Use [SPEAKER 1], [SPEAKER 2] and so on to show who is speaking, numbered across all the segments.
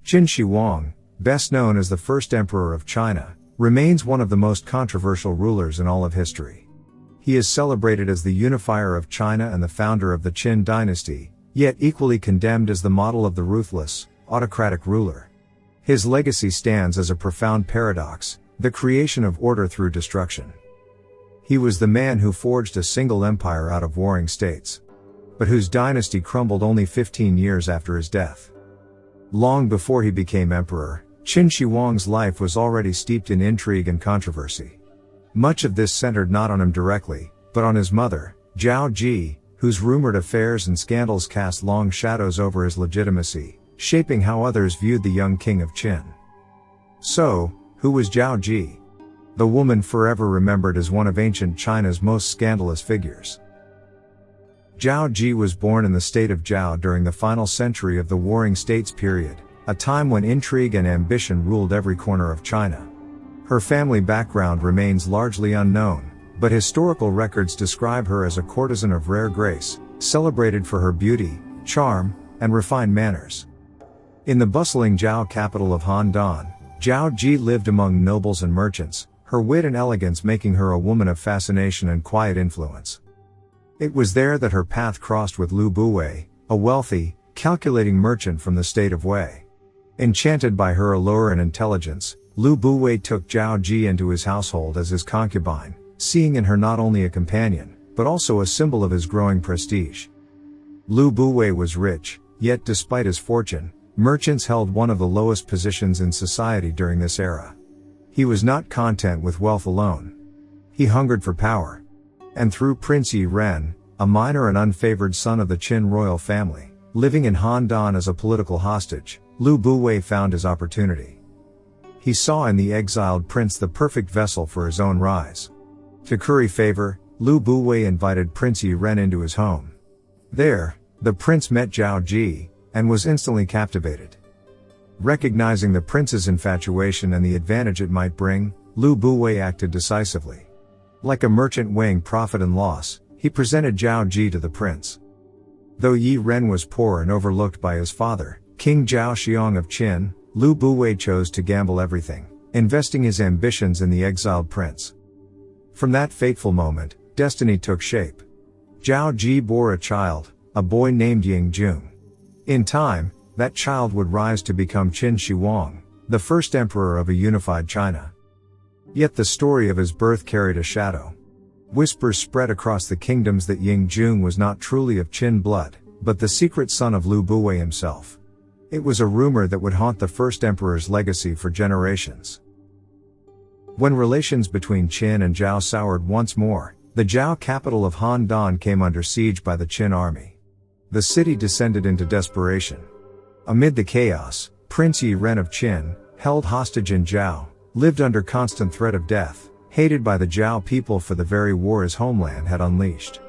[SPEAKER 1] Qin Shi Huang, best known as the first emperor of China, remains one of the most controversial rulers in all of history. He is celebrated as the unifier of China and the founder of the Qin dynasty, yet equally condemned as the model of the ruthless, autocratic ruler. His legacy stands as a profound paradox, the creation of order through destruction. He was the man who forged a single empire out of warring states, but whose dynasty crumbled only 15 years after his death. Long before he became emperor, Qin Shi Huang's life was already steeped in intrigue and controversy. Much of this centered not on him directly, but on his mother, Zhao Ji, whose rumored affairs and scandals cast long shadows over his legitimacy, shaping how others viewed the young king of Qin. So, who was Zhao Ji? The woman forever remembered as one of ancient China's most scandalous figures. Zhao Ji was born in the state of Zhao during the final century of the Warring States period, a time when intrigue and ambition ruled every corner of China. Her family background remains largely unknown, but historical records describe her as a courtesan of rare grace, celebrated for her beauty, charm, and refined manners. In the bustling Zhao capital of Handan, Zhao Ji lived among nobles and merchants, her wit and elegance making her a woman of fascination and quiet influence. It was there that her path crossed with Lu Buwei, a wealthy, calculating merchant from the state of Wei. Enchanted by her allure and intelligence, Lu Buwei took Zhao Ji into his household as his concubine, seeing in her not only a companion, but also a symbol of his growing prestige. Lu Buwei was rich, yet despite his fortune, merchants held one of the lowest positions in society during this era. He was not content with wealth alone. He hungered for power. And through Prince Yi Ren, a minor and unfavored son of the Qin royal family, living in Handan as a political hostage, Lu Buwei found his opportunity. He saw in the exiled prince the perfect vessel for his own rise. To curry favor, Lu Buwei invited Prince Yi Ren into his home. There, the prince met Zhao Ji, and was instantly captivated. Recognizing the prince's infatuation and the advantage it might bring, Lu Buwei acted decisively. Like a merchant weighing profit and loss, he presented Zhao Ji to the prince. Though Yi Ren was poor and overlooked by his father, King Zhao Xiong of Qin, Lu Buwei chose to gamble everything, investing his ambitions in the exiled prince. From that fateful moment, destiny took shape. Zhao Ji bore a child, a boy named Ying Jung. In time, that child would rise to become Qin Shi Huang, the first emperor of a unified China. Yet the story of his birth carried a shadow. Whispers spread across the kingdoms that Ying Jung was not truly of Qin blood, but the secret son of Lu Buwei himself. It was a rumor that would haunt the first emperor's legacy for generations. When relations between Qin and Zhao soured once more, the Zhao capital of Handan came under siege by the Qin army. The city descended into desperation. Amid the chaos, Prince Yi Ren of Qin, held hostage in Zhao, lived under constant threat of death, hated by the Zhao people for the very war his homeland had unleashed.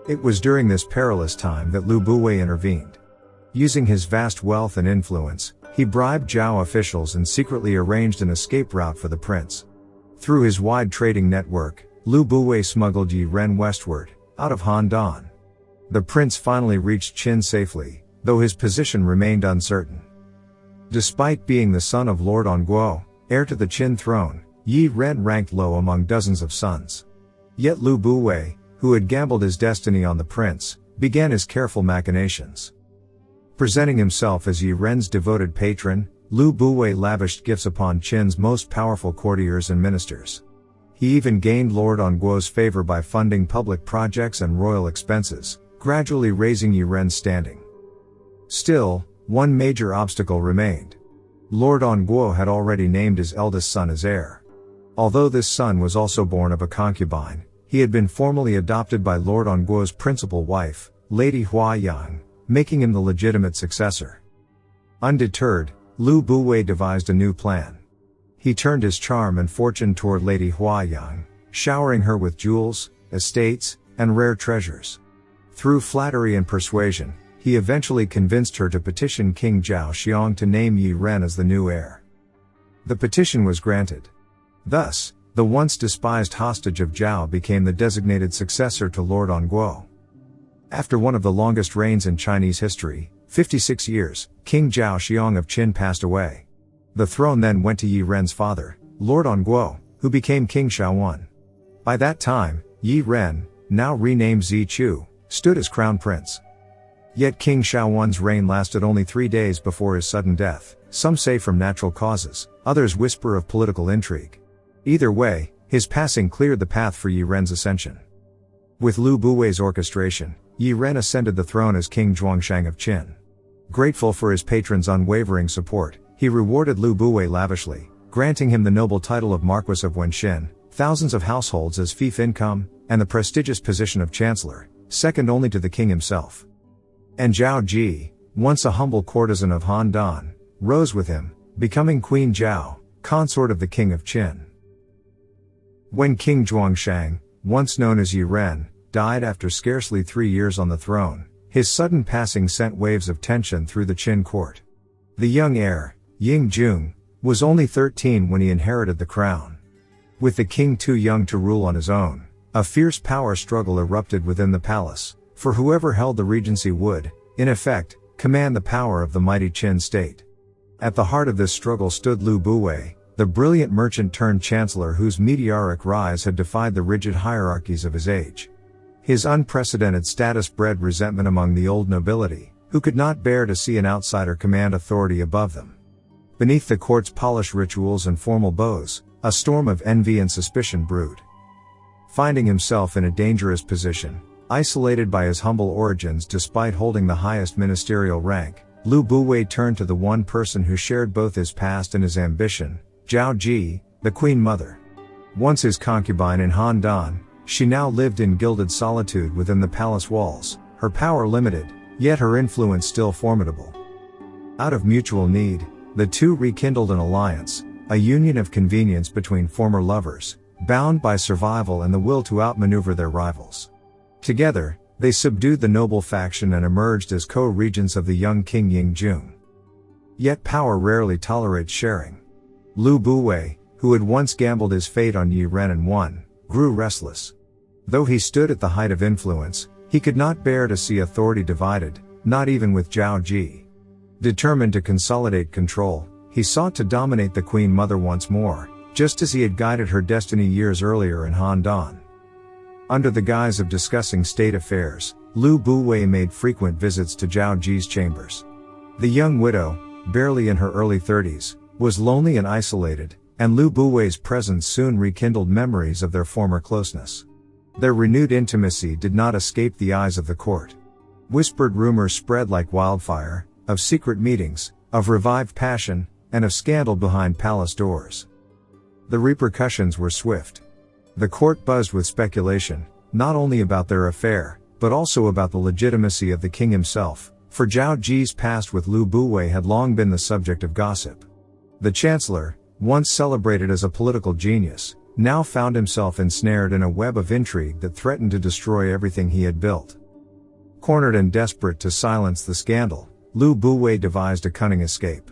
[SPEAKER 1] It was during this perilous time that Lu Buwei intervened. Using his vast wealth and influence, he bribed Zhao officials and secretly arranged an escape route for the prince. Through his wide trading network, Lu Buwei smuggled Yi Ren westward, out of Handan. The prince finally reached Qin safely, though his position remained uncertain. Despite being the son of Lord Onguo, heir to the Qin throne, Yi Ren ranked low among dozens of sons. Yet Lu Buwei, who had gambled his destiny on the prince, began his careful machinations. Presenting himself as Yi Ren's devoted patron, Lu Buwei lavished gifts upon Qin's most powerful courtiers and ministers. He even gained Lord Onguo's favor by funding public projects and royal expenses, gradually raising Yi Ren's standing. Still, one major obstacle remained. Lord Onguo had already named his eldest son as heir. Although this son was also born of a concubine, he had been formally adopted by Lord Onguo's principal wife, Lady Huayang, making him the legitimate successor. Undeterred, Lu Buwei devised a new plan. He turned his charm and fortune toward Lady Huayang, showering her with jewels, estates, and rare treasures. Through flattery and persuasion, he eventually convinced her to petition King Zhao Xiong to name Yi Ren as the new heir. The petition was granted. Thus, the once despised hostage of Zhao became the designated successor to Lord Onguo. After one of the longest reigns in Chinese history, 56 years, King Zhao Xiong of Qin passed away. The throne then went to Yi Ren's father, Lord Onguo, who became King Shaowen. By that time, Yi Ren, now renamed Zi Chu, stood as crown prince. Yet King Shaowen's reign lasted only 3 days before his sudden death, some say from natural causes, others whisper of political intrigue. Either way, his passing cleared the path for Yi Ren's ascension. With Lu Buwei's orchestration, Yi Ren ascended the throne as King Zhuangshang of Qin. Grateful for his patron's unwavering support, he rewarded Lu Buwei lavishly, granting him the noble title of Marquis of Wenxin, thousands of households as fief income, and the prestigious position of chancellor, second only to the king himself. And Zhao Ji, once a humble courtesan of Han Dan, rose with him, becoming Queen Zhao, consort of the king of Qin. When King Zhuangshang, once known as Yi Ren, died after scarcely 3 years on the throne, his sudden passing sent waves of tension through the Qin court. The young heir, Ying Jung, was only 13 when he inherited the crown. With the king too young to rule on his own, a fierce power struggle erupted within the palace, for whoever held the regency would, in effect, command the power of the mighty Qin state. At the heart of this struggle stood Lu Buwei, the brilliant merchant-turned-chancellor whose meteoric rise had defied the rigid hierarchies of his age. His unprecedented status bred resentment among the old nobility, who could not bear to see an outsider command authority above them. Beneath the court's polished rituals and formal bows, a storm of envy and suspicion brewed. Finding himself in a dangerous position, isolated by his humble origins despite holding the highest ministerial rank, Lu Buwei turned to the one person who shared both his past and his ambition, Zhao Ji, the Queen Mother. Once his concubine in Han Dan, she now lived in gilded solitude within the palace walls, her power limited, yet her influence still formidable. Out of mutual need, the two rekindled an alliance, a union of convenience between former lovers, bound by survival and the will to outmaneuver their rivals. Together, they subdued the noble faction and emerged as co-regents of the young King Ying Jung. Yet power rarely tolerates sharing. Lu Buwei, who had once gambled his fate on Yi Ren and won, grew restless. Though he stood at the height of influence, he could not bear to see authority divided, not even with Zhao Ji. Determined to consolidate control, he sought to dominate the Queen Mother once more, just as he had guided her destiny years earlier in Han Dan. Under the guise of discussing state affairs, Lu Buwei made frequent visits to Zhao Ji's chambers. The young widow, barely in her early 30s, was lonely and isolated, and Lu Buwei's presence soon rekindled memories of their former closeness. Their renewed intimacy did not escape the eyes of the court. Whispered rumors spread like wildfire, of secret meetings, of revived passion, and of scandal behind palace doors. The repercussions were swift. The court buzzed with speculation, not only about their affair, but also about the legitimacy of the king himself, for Zhao Ji's past with Lu Buwei had long been the subject of gossip. The chancellor, once celebrated as a political genius, now found himself ensnared in a web of intrigue that threatened to destroy everything he had built. Cornered and desperate to silence the scandal, Lu Buwei devised a cunning escape.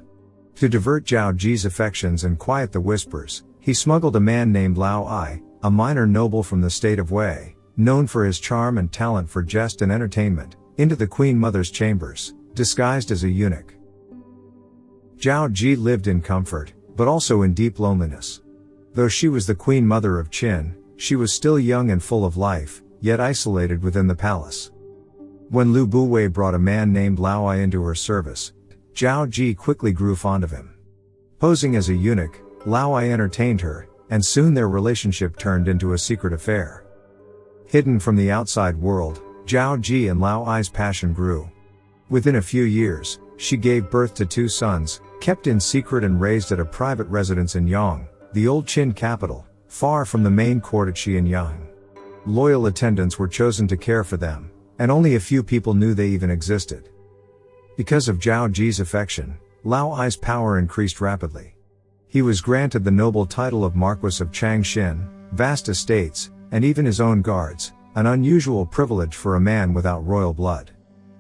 [SPEAKER 1] To divert Zhao Ji's affections and quiet the whispers, he smuggled a man named Lao Ai, a minor noble from the state of Wei, known for his charm and talent for jest and entertainment, into the Queen Mother's chambers, disguised as a eunuch. Zhao Ji lived in comfort, but also in deep loneliness. Though she was the Queen Mother of Qin, she was still young and full of life, yet isolated within the palace. When Lu Buwei brought a man named Lao Ai into her service, Zhao Ji quickly grew fond of him. Posing as a eunuch, Lao Ai entertained her, and soon their relationship turned into a secret affair. Hidden from the outside world, Zhao Ji and Lao Ai's passion grew. Within a few years, she gave birth to 2 sons, kept in secret and raised at a private residence in Yang, the old Qin capital, far from the main court at Xianyang. Loyal attendants were chosen to care for them, and only a few people knew they even existed. Because of Zhao Ji's affection, Lao Ai's power increased rapidly. He was granted the noble title of Marquis of Changshin, vast estates, and even his own guards, an unusual privilege for a man without royal blood.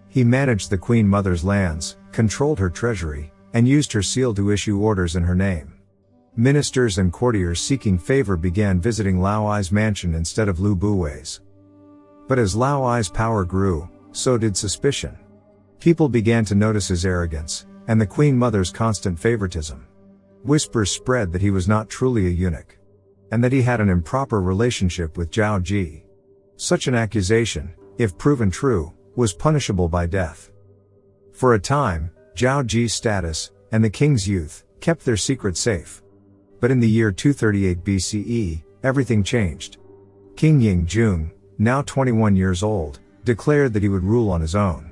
[SPEAKER 1] He managed the Queen Mother's lands, controlled her treasury, and used her seal to issue orders in her name. Ministers and courtiers seeking favor began visiting Lao Ai's mansion instead of Lu Buwei's. But as Lao Ai's power grew, so did suspicion. People began to notice his arrogance, and the Queen Mother's constant favoritism. Whispers spread that he was not truly a eunuch, and that he had an improper relationship with Zhao Ji. Such an accusation, if proven true, was punishable by death. For a time, Zhao Ji's status, and the king's youth, kept their secret safe. But in the year 238 BCE, everything changed. King Ying-jung, now 21 years old, declared that he would rule on his own.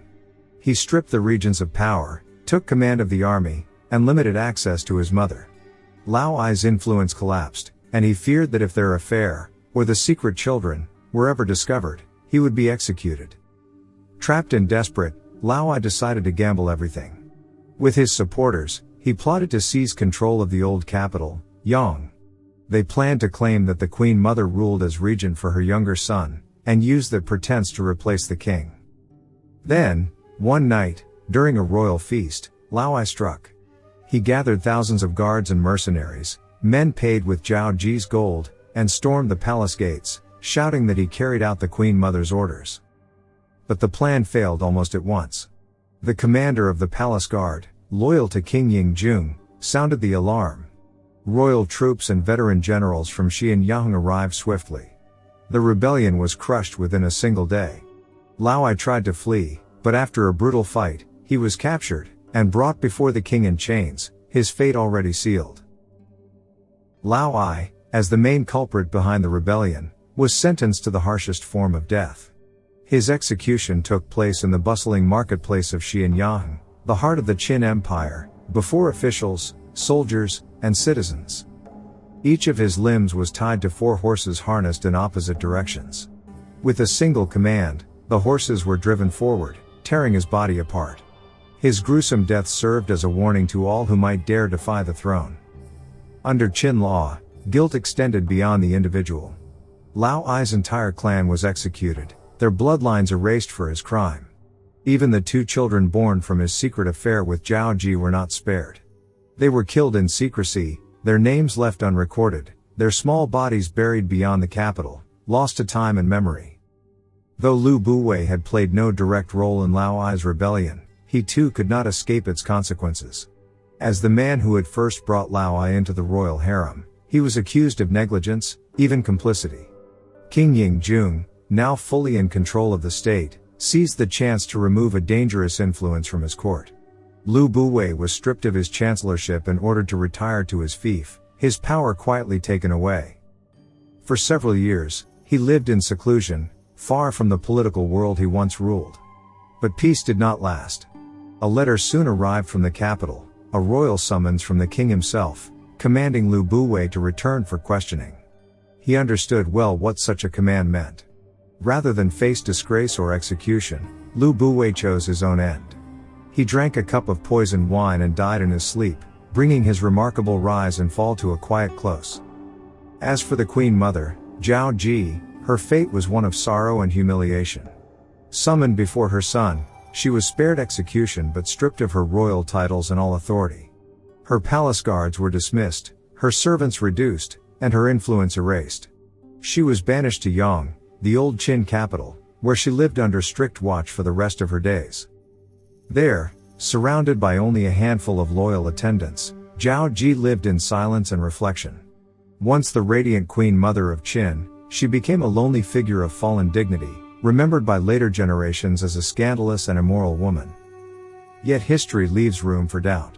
[SPEAKER 1] He stripped the regents of power, took command of the army, and limited access to his mother. Lao Ai's influence collapsed, and he feared that if their affair, or the secret children, were ever discovered, he would be executed. Trapped and desperate, Lao Ai decided to gamble everything. With his supporters, he plotted to seize control of the old capital, Yang. They planned to claim that the Queen Mother ruled as regent for her younger son, and use that pretense to replace the king. Then, one night, during a royal feast, Lao Ai struck. He gathered thousands of guards and mercenaries, men paid with Zhao Ji's gold, and stormed the palace gates, shouting that he carried out the Queen Mother's orders. But the plan failed almost at once. The commander of the palace guard, loyal to King Ying-jung, sounded the alarm. Royal troops and veteran generals from Xianyang arrived swiftly. The rebellion was crushed within a single day. Lao Ai tried to flee, but after a brutal fight, he was captured, and brought before the king in chains, his fate already sealed. Lao Ai, as the main culprit behind the rebellion, was sentenced to the harshest form of death. His execution took place in the bustling marketplace of Xianyang, the heart of the Qin Empire, before officials, soldiers, and citizens. Each of his limbs was tied to 4 horses harnessed in opposite directions. With a single command, the horses were driven forward, tearing his body apart. His gruesome death served as a warning to all who might dare defy the throne. Under Qin law, guilt extended beyond the individual. Lao Ai's entire clan was executed, their bloodlines erased for his crime. Even the 2 children born from his secret affair with Zhao Ji were not spared. They were killed in secrecy, their names left unrecorded, their small bodies buried beyond the capital, lost to time and memory. Though Lu Buwei had played no direct role in Lao Ai's rebellion, he too could not escape its consequences. As the man who had first brought Lao Ai into the royal harem, he was accused of negligence, even complicity. King Ying-jung, now fully in control of the state, seized the chance to remove a dangerous influence from his court. Lu Buwei was stripped of his chancellorship and ordered to retire to his fief, his power quietly taken away. For several years, he lived in seclusion, far from the political world he once ruled. But peace did not last. A letter soon arrived from the capital, a royal summons from the king himself, commanding Lu Buwei to return for questioning. He understood well what such a command meant. Rather than face disgrace or execution, Lu Buwei chose his own end. He drank a cup of poisoned wine and died in his sleep, bringing his remarkable rise and fall to a quiet close. As for the Queen Mother, Zhao Ji, her fate was one of sorrow and humiliation. Summoned before her son, she was spared execution but stripped of her royal titles and all authority. Her palace guards were dismissed, her servants reduced, and her influence erased. She was banished to Yang, the old Qin capital, where she lived under strict watch for the rest of her days. There, surrounded by only a handful of loyal attendants, Zhao Ji lived in silence and reflection. Once the radiant Queen Mother of Qin, she became a lonely figure of fallen dignity, remembered by later generations as a scandalous and immoral woman. Yet history leaves room for doubt.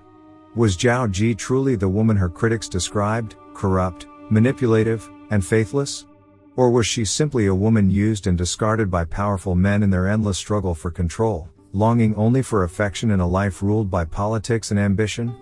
[SPEAKER 1] Was Zhao Ji truly the woman her critics described, corrupt, manipulative, and faithless? Or was she simply a woman used and discarded by powerful men in their endless struggle for control, longing only for affection in a life ruled by politics and ambition?